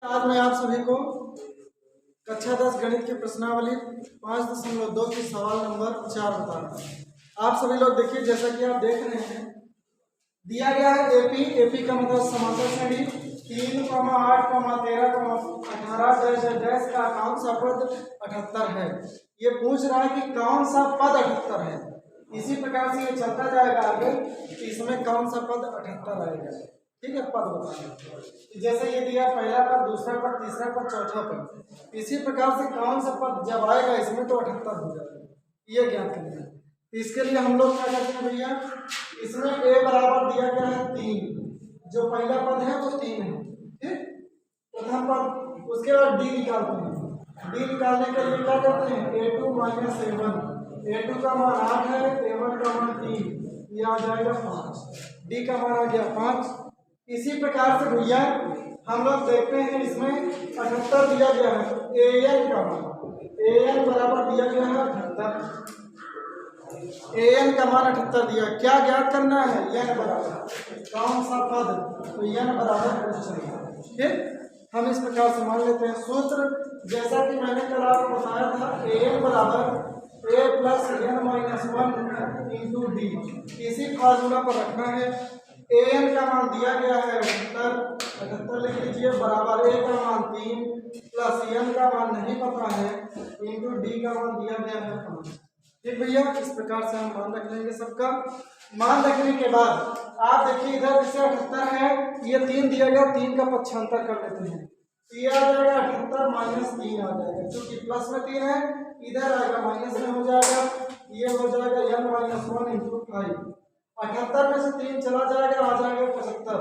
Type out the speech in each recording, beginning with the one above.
आज मैं आप सभी को कक्षा 10 गणित की प्रश्नावली 5.2 की सवाल नंबर 4 बता रहा हूँ। आप सभी लोग देखिए, जैसा कि आप देख रहे हैं, दिया गया है एपी का मतलब समांतर श्रेणी 3, 8, 13, 18 डैश का कौन सा पद 78 है। ये पूछ रहा है कि कौन सा पद 78 है। इसी प्रकार से ये चलता जाएगा आगे कि इसमें कौन सा पद 78 आएगा। ठीक है, पद बताना। जैसे ये दिया पहला पद, दूसरा पद, तीसरा पद, चौथा पद। इसी प्रकार से कौन सा पद जब आएगा इसमें तो 78 हो जाएगा, ये ज्ञात करना है। इसके लिए हम लोग क्या करते हैं भैया, इसमें a बराबर दिया गया है 3, जो पहला पद है वो 3 है। ठीक, प्रथम पद। उसके बाद d निकालते हैं। d निकालने के लिए क्या करते हैं, a2 माइनस a1। a2 का मान 8 है, a1 का मान 3, ये आ जाएगा 5। d का मान आ गया 5। इसी प्रकार से भैया हम लोग देखते हैं इसमें 78 दिया गया है, तो an का मान an बराबर दिया गया है 78। an का मान 78 दिया। क्या ज्ञात करना है, n बराबर कौन सा पद, तो n बराबर क्वेश्चन। ठीक, हम इस प्रकार से मान लेते हैं सूत्र, जैसा कि मैंने कल आपको बताया था, an बराबर a plus n minus 1 into D. इसी फार्मूला पर रखना है। an का मान दिया गया है 78 लिख लीजिए, बराबर a का मान 3 प्लस n का मान नहीं पता है इंटू d का मान दिया गया है 5। ठीक भैया, इस प्रकार से हम मान रख लेंगे। सबका मान रखने के बाद आप देखिए, इधर जैसे 78 है, ये 3 दिया गया, 3 का पक्षांतर कर लेते हैं, ये आ जाएगा 78 माइनस 3 आ जाएगा, क्योंकि प्लस में 3 है, इधर आएगा माइनस में हो जाएगा, ये हो जाएगा n माइनस 1 इंटू 5। 78 में से 3 चला जाएगा, आ जाएगा 75,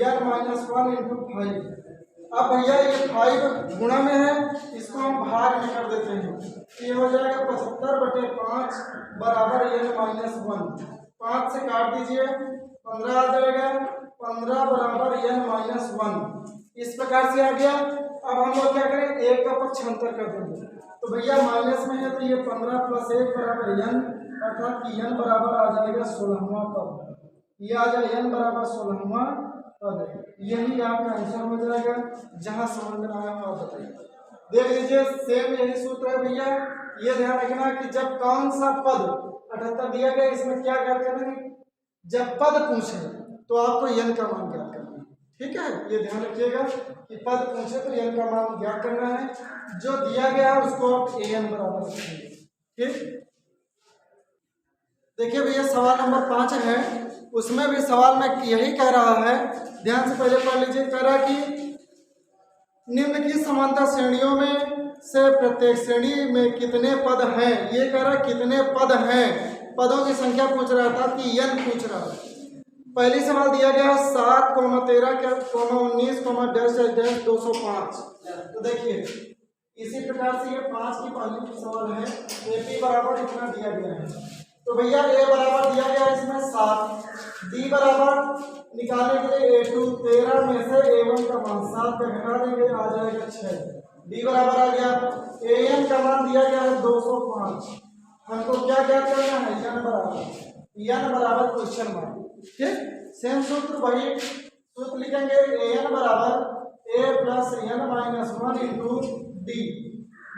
n माइनस 1 इंटू 5। अब भैया ये 5 गुणा में है, इसको हम भाग में कर देते हैं, ये हो जाएगा 75/5 बराबर n माइनस 1। 5 से काट दीजिए, 15 आ जाएगा, 15 बराबर n माइनस 1। इस प्रकार से आ गया। अब हम लोग क्या करें, 1 का पक्षांतर कर देंगे, तो भैया माइनस में है तो ये 15 प्लस 1 बराबर n, अर्थात कि n बराबर आ जाएगा 16वां पद। ये आ जाएगा n बराबर 16वां पद। यही आपका आंसर हो जाएगा। जहां समझ में आया आप बताइए। देख लीजिए, सेम यही सूत्र है भैया। ये ध्यान रखना कि जब कौन सा पद 78 दिया गया, इसमें क्या ज्ञात करना है, जब पद पूछे तो आपको n का मान ज्ञात करना है। ठीक है, ये ध्यान रखिएगा कि पद पूछे तो n का मान ज्ञात करना है। जो दिया गया है उसको आप an बराबर रखेंगे। ठीक, देखिए भैया, सवाल नंबर 5 है, उसमें भी सवाल में यही कह रहा है, ध्यान से पहले पढ़ लीजिए। कह रहा कि निम्न की समांतर श्रेणियों में से प्रत्येक श्रेणी में कितने पद हैं। ये कह रहा कितने पद हैं, पदों की संख्या पूछ रहा था कि n पूछ रहा है। पहली सवाल दिया गया है 7, 13, 19, डैश 205। तो देखिए इसी प्रकार से ये 5 की पहली सवाल है, AP बराबर इतना दिया गया है। तो भैया a बराबर दिया गया है इसमें 7, d बराबर निकालने के लिए a2, 13 में से a1 का मान 7 का घटा देंगे, आ जाएगा 6। d बराबर आ गया, an का मान दिया गया है 205। हमको क्या ज्ञात करना है, n बराबर क्वेश्चन मार्क। ठीक, सेम सूत्र वही सूत्र लिखेंगे, an बराबर a plus n minus 1 into D.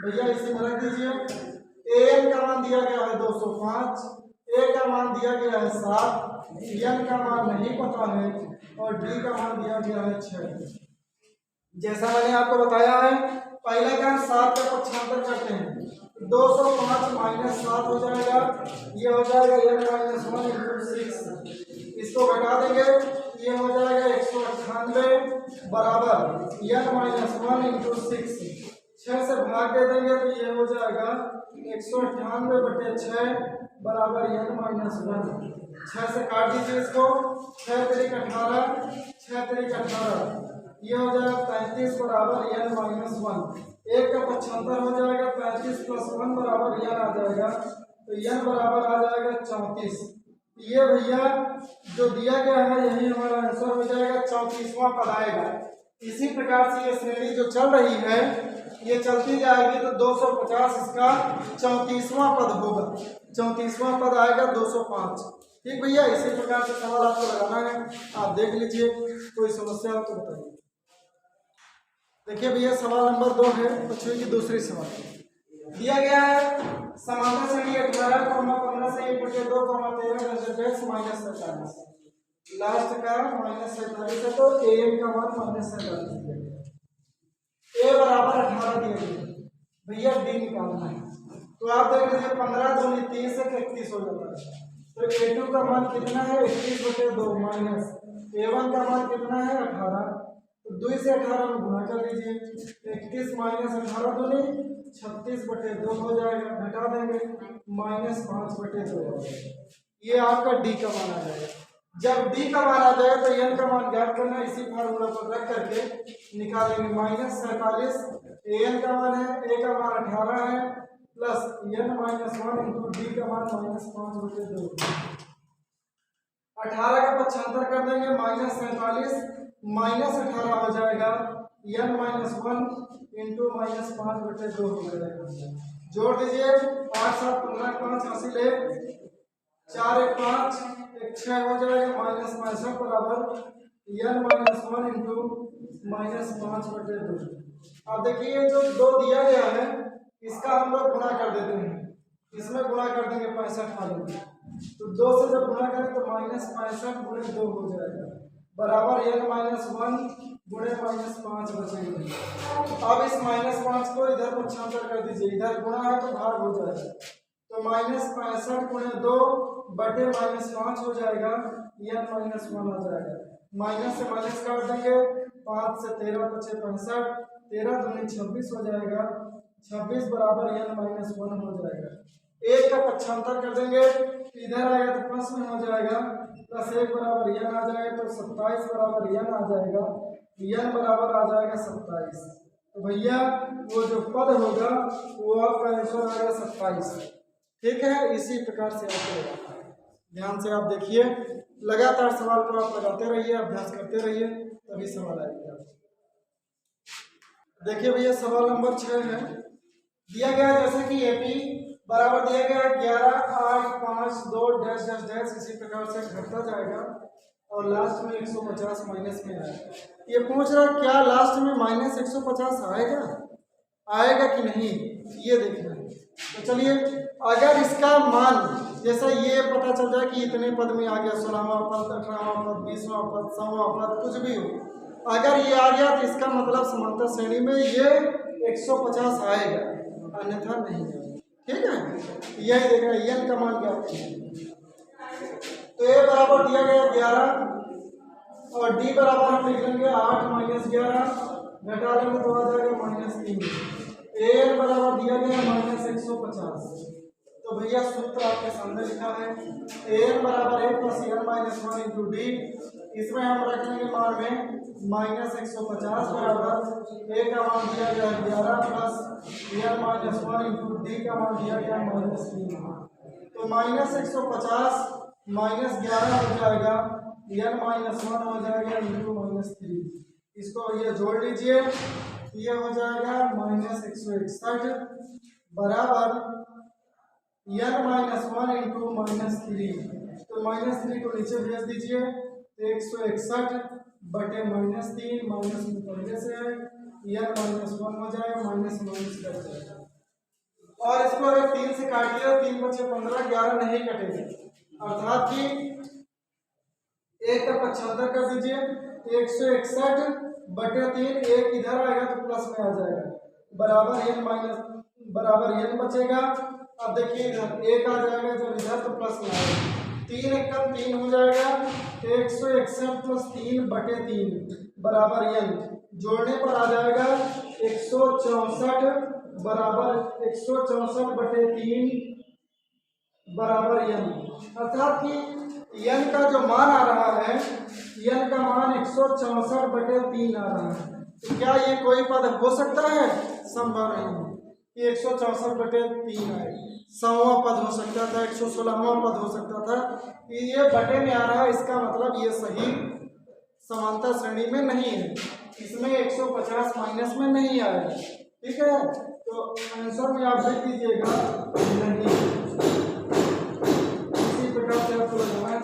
भैया इसे रख दीजिए। an का मान दिया गया है 205, a का मान दिया गया है 7, n का मान नहीं पता है, और d का मान दिया गया है 6। जैसा मैंने आपको बताया है, पहला काम 7 का पक्षांतर करते हैं, 205 माइनस 7 हो जाएगा, ये हो जाएगा n माइनस 1 इंटू 6। इसको घटा देंगे, ये हो जाएगा 198 बराबर n माइनस 1 इंटू 6। 6 से भाग दे देंगे तो ये हो जाएगा 198/6 बराबर n माइनस 1। 6 से काट दीजिए इसको, 6 3 18, 6 3 18, ये हो जाएगा 35 बराबर n माइनस 1। 1 का पक्षांतर हो जाएगा, 35 प्लस 1 बराबर n आ जाएगा, तो n बराबर आ जाएगा 34। ये भैया जो दिया गया है यही हमारा आंसर हो जाएगा, 34वां पद आएगा। इसी प्रकार से ये श्रेणी जो चल रही है ये चलती जाएगी, तो 250 इसका 34वां पद होगा। 34वां पद आएगा 205। ठीक भैया, इसी प्रकार से सवाल आपको लगाना है, आप देख लीजिए, कोई समस्या हो तो बताइए। देखिए भैया सवाल नंबर 2 है बच्चों की दूसरी सवाल। दिया गया है समांतर श्रेणी 18, 15 से 1/2, 13 माइनस 47। लास्ट का माइनस 47 है तो am का मान माइनस 47 दिया गया। a बराबर 18 दिया गया भैया, d निकालना है। तो आप देख लीजिए 15 दूनी 30 से 31 हो जाता है। तो a2 का मान कितना है 21/2 माइनस a1 का मान कितना है 18। तो 2 से 18 में गुणा कर दीजिए, 21 माइनस 18 दूनी 36/2 हो जाएगा, घटा देंगे माइनस 5/2 हो जाएगा। ये आपका डी का मान आ जाएगा। जब डी का मान आ जाएगा तो एन का मान ज्ञात करना, इसी फार्मूला पर रख करके निकालेंगे। माइनस 47 एन का मान है, ए का मान 18 है, plus n minus 1 into d का मान माइनस 5/2। 18 का पक्षांतर कर देंगे, माइनस 47 माइनस 18 हो जाएगा, एन माइनस 1 इंटू माइनस 5/2 हो जाएगा। जोड़ दीजिए 8 7 15 5 हासिल है, 4 1 5 1 6 हो जाएगा, माइनस 65 बराबर एन माइनस 1 इंटू माइनस 5/2। अब देखिए जो 2 दिया गया है इसका हम लोग गुणा कर देते हैं, इसमें गुणा कर देंगे 65 वाले। तो 2 से जब गुणा करें तो माइनस 65 गुणे 2 हो जाएगा, बराबर एन माइनस 1 गुणे माइनस 5 बचेगा। अब इस माइनस 5 को इधर पक्षांतर कर दीजिए, इधर गुणा है तो भाग हो जाएगा। तो माइनस 65 गुणे 2 बटे माइनस 5 हो जाएगा, एन माइनस 1 आ जाएगा। माइनस से माइनस काट देंगे, 5 से 13 बचे 65, 13 दूनी 26 हो जाएगा, 26 बराबर एन माइनस 1 हो जाएगा। 1 का पक्षांतर कर देंगे, इधर आएगा तो प्लस में हो जाएगा, प्लस 1 बराबर एन आ जाएगा, तो 27 बराबर एन आ जाएगा, एन बराबर आ जाएगा 27। तो भैया वो जो पद होगा वो आपका आंसर आएगा 27। ठीक है, इसी प्रकार से आपको लगाना है। ध्यान से आप देखिए, लगातार सवाल को आप लगाते रहिए, अभ्यास करते रहिए, तभी सवाल आएगा। देखिए भैया सवाल नंबर 6 है। दिया गया जैसे कि एपी बराबर दिया गया 11 8 5 2 डैश डैश डैश, इसी प्रकार से घटता जाएगा और लास्ट में 150 माइनस में आएगा। ये पूछ रहा है क्या लास्ट में माइनस 150 आएगा कि नहीं, ये देखना है। तो चलिए, अगर इसका मान जैसा ये पता चल जाए कि इतने पद में आ गया, 16वां पद 18वां पद 20वां पद 100वां पद कुछ भी हो, अगर ये आ गया तो इसका मतलब समांतर श्रेणी में ये 150 आएगा, अन्यथा नहीं आएगा। ठीक है, यही देखना, एन का मान क्या है। तो ए बराबर दिया गया 11 और डी बराबर हम लिख लेंगे 8 माइनस 11, घटा लेंगे तो आ जाएगा माइनस 3। एन बराबर दिया गया माइनस 150। तो भैया सूत्र आपके सामने लिखा है, एन बराबर 1 plus n minus 1 into d. इसमें हम रख लेंगे मान में माइनस 150 बराबर ए का मान दिया गया 11 plus n minus 1 into d का मान दिया गया माइनस 3। तो माइनस 150 माइनस 11 हो जाएगा, एन माइनस 1 हो जाएगा इंटू माइनस 3। इसको ये जोड़ लीजिए, ये हो जाएगा माइनस 161 बराबर एन माइनस 1 इंटू माइनस 3। तो माइनस 3 को नीचे भेज दीजिए, 161 बटे माइनस 3, माइनस में पहले से है, एन माइनस 1 हो जाएगा, माइनस माइनस कट जाएगा। और इसको अगर 3 से काट लिया, 3 बचे 15, 11 नहीं कटेगा, अर्थात कि 1 का पक्षांतर कर दीजिए, 161 बटे 3, 1 इधर आएगा तो प्लस में आ जाएगा, बराबर एन माइनस बराबर एन बचेगा। अब देखिए इधर 1 आ जाएगा, जब इधर तो प्लस में आएगा, 3 1 3 हो जाएगा, 161 प्लस 3 बटे 3 बराबर एन, जोड़ने पर आ जाएगा 164 बराबर 164 बटे 3 बराबर एन। अर्थात कि एन का जो मान आ रहा है, एन का मान 164 बटे 3 आ रहा है। तो क्या ये कोई पद हो सकता है? संभव नहीं है कि 164 बटे 3 आए। 100वां पद हो सकता था, 116वां पद हो सकता था, कि ये बटे में आ रहा है, इसका मतलब ये सही समांतर श्रेणी में नहीं है, इसमें 150 माइनस में नहीं आएगा। ठीक है, तो आंसर में आप लिख दीजिएगा नहीं। इसी प्रकार से आपको लगाना है।